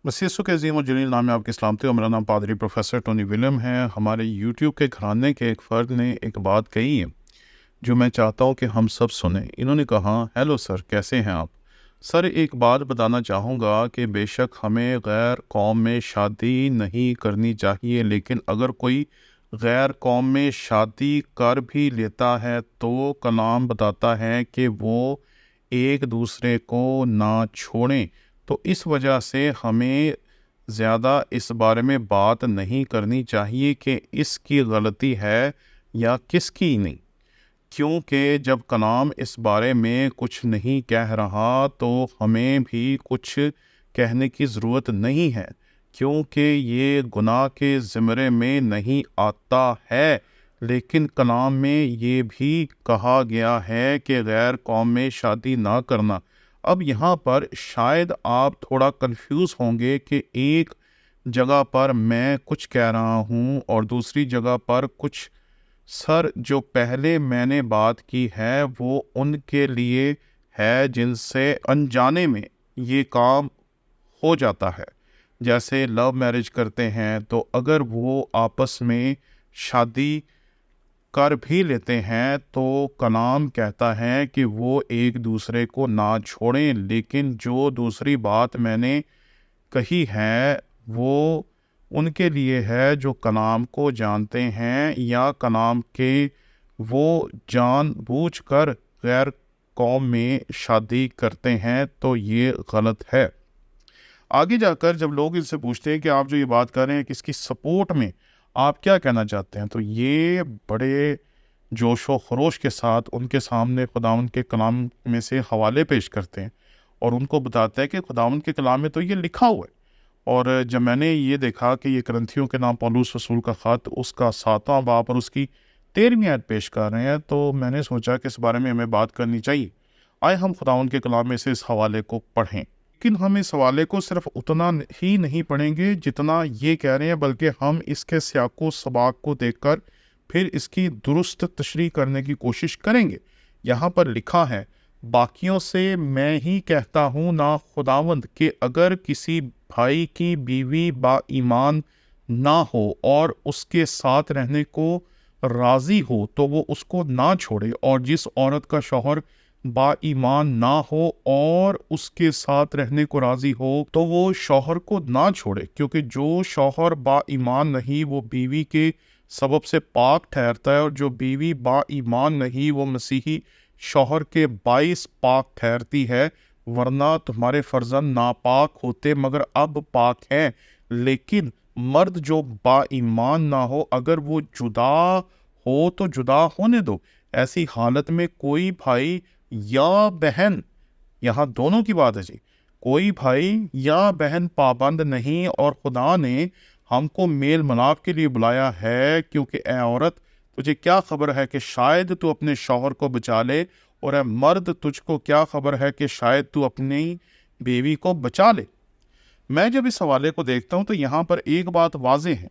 मसीह के अजीम और जलील नाम में आपकी सलामती। मेरा नाम पादरी प्रोफेसर टोनी विलियम है। हमारे यूट्यूब के घराने के एक फ़र्द ने एक बात कही है जो मैं चाहता हूँ कि हम सब सुने। इन्होंने कहा, हेलो सर, कैसे हैं आप? सर, एक बात बताना चाहूँगा कि बेशक हमें गैर कौम में शादी नहीं करनी चाहिए, लेकिन अगर कोई गैर कौम में शादी कर भी लेता है तो कलाम बताता है कि वो एक दूसरे को ना छोड़ें। तो इस वजह से हमें ज़्यादा इस बारे में बात नहीं करनी चाहिए कि इसकी गलती है या किसकी नहीं, क्योंकि जब कलाम इस बारे में कुछ नहीं कह रहा तो हमें भी कुछ कहने की ज़रूरत नहीं है, क्योंकि ये गुनाह के ज़िम्रे में नहीं आता है। लेकिन कलाम में ये भी कहा गया है कि गैर कौम में शादी ना करना। अब यहाँ पर शायद आप थोड़ा कंफ्यूज होंगे कि एक जगह पर मैं कुछ कह रहा हूँ और दूसरी जगह पर कुछ। सर, जो पहले मैंने बात की है वो उनके लिए है जिनसे अनजाने में ये काम हो जाता है। जैसे लव मैरिज करते हैं तो अगर वो आपस में शादी कर भी लेते हैं तो कलाम कहता है कि वो एक दूसरे को ना छोड़ें। लेकिन जो दूसरी बात मैंने कही है वो उनके लिए है जो कलाम को जानते हैं या कलाम के वो जानबूझकर गैर कौम में शादी करते हैं, तो ये गलत है। आगे जाकर जब लोग इनसे पूछते हैं कि आप जो ये बात कर रहे हैं किसकी सपोर्ट में, आप क्या कहना चाहते हैं, तो ये बड़े जोश व खरोश के साथ उनके सामने खुदावंद के कलाम में से हवाले पेश करते हैं और उनको बताते हैं कि खुदावंद के कलाम में तो ये लिखा हुआ है। और जब मैंने ये देखा कि ये करंथियों के नाम पौलुस रसूल का ख़त उसका 7वां बाब और उसकी 13वीं आयत पेश कर रहे हैं, तो मैंने सोचा कि इस बारे में हमें बात करनी चाहिए। आए हम खुदावंद के कलाम में से इस हवाले को पढ़ें। लेकिन हम इस हवाले को सिर्फ उतना ही नहीं पढ़ेंगे जितना ये कह रहे हैं, बल्कि हम इसके सियाको सबाक को देखकर फिर इसकी दुरुस्त तशरीह करने की कोशिश करेंगे। यहाँ पर लिखा है, बाकियों से मैं ही कहता हूँ ना खुदावंद कि अगर किसी भाई की बीवी बा ईमान ना हो और उसके साथ रहने को राजी हो तो वो उसको ना छोड़े, और जिस औरत का शौहर बा ईमान ना हो और उसके साथ रहने को राजी हो तो वो शौहर को ना छोड़े, क्योंकि जो शौहर बा ईमान नहीं वो बीवी के सबब से पाक ठहरता है, और जो बीवी बा ईमान नहीं वो मसीही शौहर के बाइस पाक ठहरती है। वरना तुम्हारे फर्जंद नापाक होते मगर अब पाक हैं। लेकिन मर्द जो बा ईमान ना हो, अगर वो जुदा हो तो जुदा होने दो। ऐसी हालत में कोई भाई या बहन, यहाँ दोनों की बात है जी, कोई भाई या बहन पाबंद नहीं, और खुदा ने हमको मेल मिलाप के लिए बुलाया है। क्योंकि ए औरत, तुझे क्या खबर है कि शायद तू अपने शौहर को बचा ले, और ए मर्द, तुझको क्या खबर है कि शायद तू अपनी बीवी को बचा ले। मैं जब इस हवाले को देखता हूँ तो यहाँ पर एक बात वाज़ेह है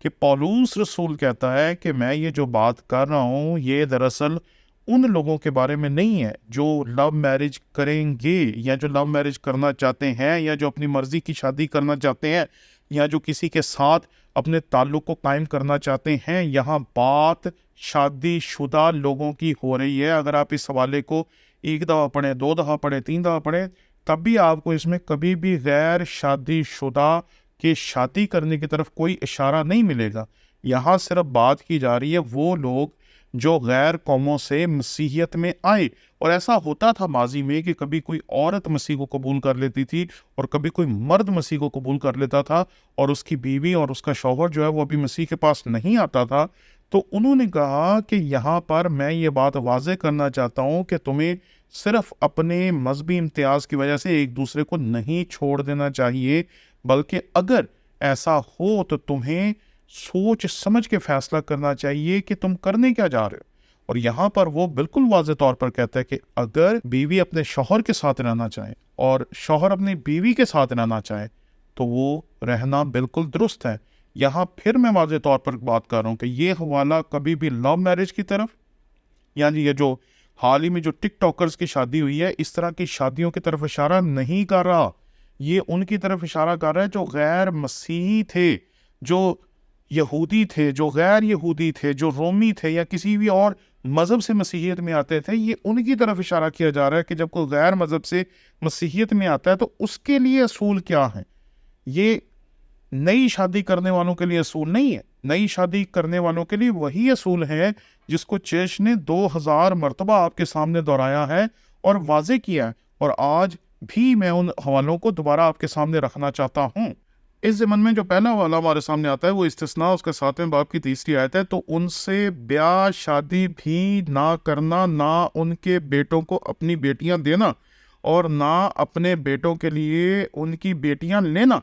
कि पौलुस रसूल कहता है कि मैं ये जो बात कर रहा हूँ ये दरअसल उन लोगों के बारे में नहीं है जो लव मैरिज करेंगे या जो लव मैरिज करना चाहते हैं या जो अपनी मर्जी की शादी करना चाहते हैं या जो किसी के साथ अपने ताल्लुक को कायम करना चाहते हैं। यहाँ बात शादी शुदा लोगों की हो रही है। अगर आप इस हवाले को एक दफ़ा पढ़ें, 2 दफ़ा पढ़ें, 3 दफ़ा पढ़ें, तब भी आपको इसमें कभी भी गैर शादी शुदा के शादी करने की तरफ कोई इशारा नहीं मिलेगा। यहाँ सिर्फ बात की जा रही है वो लोग जो गैर कौमों से मसीहियत में आए। और ऐसा होता था माजी में कि कभी कोई औरत मसीह को कबूल कर लेती थी और कभी कोई मर्द मसीह को कबूल कर लेता था, और उसकी बीवी और उसका शौहर जो है वो अभी मसीह के पास नहीं आता था। तो उन्होंने कहा कि यहाँ पर मैं ये बात वाज़े करना चाहता हूँ कि तुम्हें सिर्फ अपने मजहबी इम्तियाज़ की वजह से एक दूसरे को नहीं छोड़ देना चाहिए, बल्कि अगर ऐसा हो तो तुम्हें सोच समझ के फैसला करना चाहिए कि तुम करने क्या जा रहे हो। और यहाँ पर वो बिल्कुल वाज़े तौर पर कहता है कि अगर बीवी अपने शौहर के साथ रहना चाहे और शौहर अपनी बीवी के साथ रहना चाहे तो वो रहना बिल्कुल दुरुस्त है। यहाँ फिर मैं वाज़े तौर पर बात कर रहा हूँ कि ये हवाला कभी भी लव मैरिज की तरफ, यानी ये जो हाल ही में जो टिकटॉकर्स की शादी हुई है, इस तरह की शादियों की तरफ इशारा नहीं कर रहा। یہ ان کی طرف اشارہ کر رہا ہے جو غیر مسیحی تھے، جو یہودی تھے، جو غیر یہودی تھے، جو رومی تھے یا کسی بھی اور مذہب سے مسیحیت میں آتے تھے، یہ ان کی طرف اشارہ کیا جا رہا ہے کہ جب کوئی غیر مذہب سے مسیحیت میں آتا ہے تو اس کے لیے اصول کیا ہیں۔ یہ نئی شادی کرنے والوں کے لیے اصول نہیں ہے، نئی شادی کرنے والوں کے لیے وہی اصول ہے جس کو چرچ نے 2000 مرتبہ آپ کے سامنے دہرایا ہے اور واضح کیا ہے، اور آج بھی میں ان حوالوں کو دوبارہ آپ کے سامنے رکھنا چاہتا ہوں۔ اس ضمن میں جو پہلا حوالہ ہمارے سامنے آتا ہے وہ استثناء اس کے 7ویں باب کی 3 آیت ہے، تو ان سے بیاہ شادی بھی نہ کرنا، نہ ان کے بیٹوں کو اپنی بیٹیاں دینا اور نہ اپنے بیٹوں کے لیے ان کی بیٹیاں لینا۔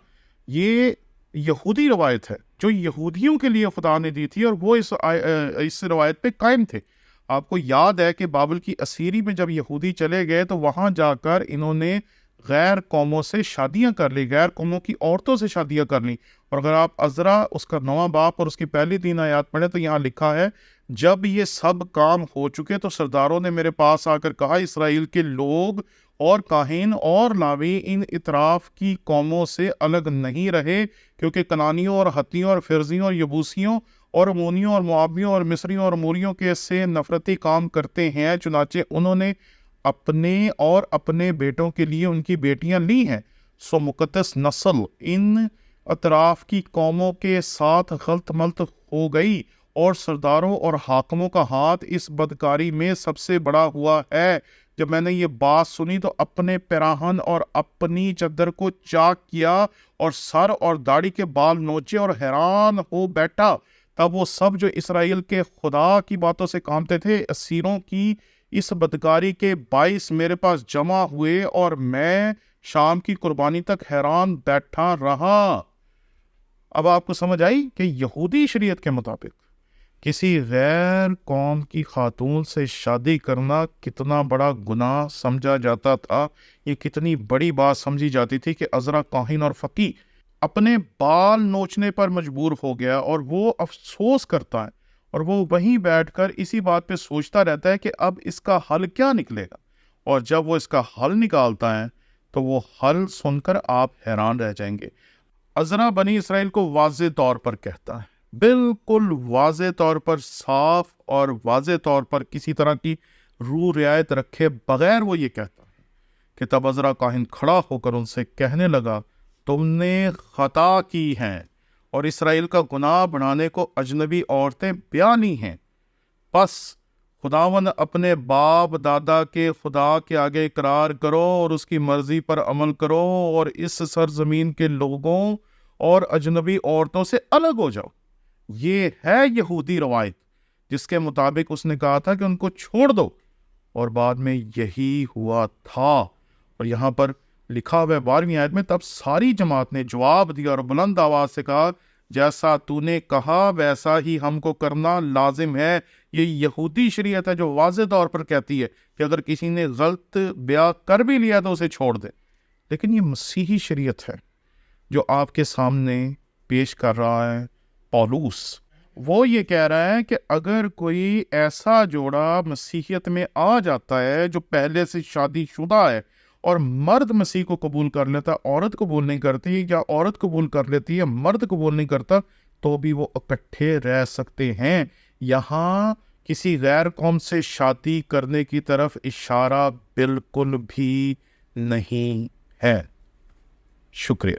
یہ یہودی روایت ہے جو یہودیوں کے لیے خدا نے دی تھی، اور وہ اس روایت پہ قائم تھے۔ آپ کو یاد ہے کہ بابل کی اسیری میں جب یہودی چلے گئے تو وہاں جا کر انہوں نے غیر قوموں سے شادیاں کر لی، غیر قوموں کی عورتوں سے شادیاں کر لی۔ اور اگر آپ عزرا اس کا 9واں باب اور اس کی پہلی 3 آیات پڑھیں تو یہاں لکھا ہے، جب یہ سب کام ہو چکے تو سرداروں نے میرے پاس آ کر کہا، اسرائیل کے لوگ اور کاہن اور لاوی ان اطراف کی قوموں سے الگ نہیں رہے، کیونکہ کنانیوں اور ہتھیوں اور فرزیوں اور یبوسیوں اور امونیوں اور موابیوں اور مصریوں اور موریوں کے سے نفرتی کام کرتے ہیں، چنانچہ انہوں نے اپنے اور اپنے بیٹوں کے لیے ان کی بیٹیاں لی ہیں، سو مقدس نسل ان اطراف کی قوموں کے ساتھ غلط ملت ہو گئی، اور سرداروں اور حاکموں کا ہاتھ اس بدکاری میں سب سے بڑا ہوا ہے۔ جب میں نے یہ بات سنی تو اپنے پیراہن اور اپنی چادر کو چاک کیا اور سر اور داڑھی کے بال نوچے اور حیران ہو بیٹھا۔ تب وہ سب جو اسرائیل کے خدا کی باتوں سے کامتے تھے اسیروں کی اس بدکاری کے باعث میرے پاس جمع ہوئے، اور میں شام کی قربانی تک حیران بیٹھا رہا۔ اب آپ کو سمجھ آئی کہ یہودی شریعت کے مطابق کسی غیر قوم کی خاتون سے شادی کرنا کتنا بڑا گناہ سمجھا جاتا تھا، یہ کتنی بڑی بات سمجھی جاتی تھی کہ عذرا کاہن اور فقیہ اپنے بال نوچنے پر مجبور ہو گیا، اور وہ افسوس کرتا ہے، اور وہ وہیں بیٹھ کر اسی بات پہ سوچتا رہتا ہے کہ اب اس کا حل کیا نکلے گا، اور جب وہ اس کا حل نکالتا ہے تو وہ حل سن کر آپ حیران رہ جائیں گے۔ عذرا بنی اسرائیل کو واضح طور پر کہتا ہے، بالکل واضح طور پر، صاف اور واضح طور پر، کسی طرح کی روح رعایت رکھے بغیر وہ یہ کہتا ہے کہ تب عذرا کاہن کھڑا ہو کر ان سے کہنے لگا، تم نے خطا کی ہے اور اسرائیل کا گناہ بڑھانے کو اجنبی عورتیں بیاہ لی ہیں، پس خداوند اپنے باپ دادا کے خدا کے آگے اقرار کرو اور اس کی مرضی پر عمل کرو، اور اس سرزمین کے لوگوں اور اجنبی عورتوں سے الگ ہو جاؤ۔ یہ ہے یہودی روایت جس کے مطابق اس نے کہا تھا کہ ان کو چھوڑ دو، اور بعد میں یہی ہوا تھا۔ اور یہاں پر لکھا ہوا ہے 12ویں آیت میں، تب ساری جماعت نے جواب دیا اور بلند آواز سے کہا، جیسا تو نے کہا ویسا ہی ہم کو کرنا لازم ہے۔ یہ یہودی شریعت ہے جو واضح طور پر کہتی ہے کہ اگر کسی نے غلط بیاہ کر بھی لیا تو اسے چھوڑ دے، لیکن یہ مسیحی شریعت ہے جو آپ کے سامنے پیش کر رہا ہے پولوس۔ وہ یہ کہہ رہا ہے کہ اگر کوئی ایسا جوڑا مسیحیت میں آ جاتا ہے جو پہلے سے شادی شدہ ہے، اور مرد مسیح کو قبول کر لیتا، عورت قبول نہیں کرتی، یا عورت قبول کر لیتی ہے مرد قبول نہیں کرتا، تو بھی وہ اکٹھے رہ سکتے ہیں۔ یہاں کسی غیر قوم سے شادی کرنے کی طرف اشارہ بالکل بھی نہیں ہے۔ شکریہ۔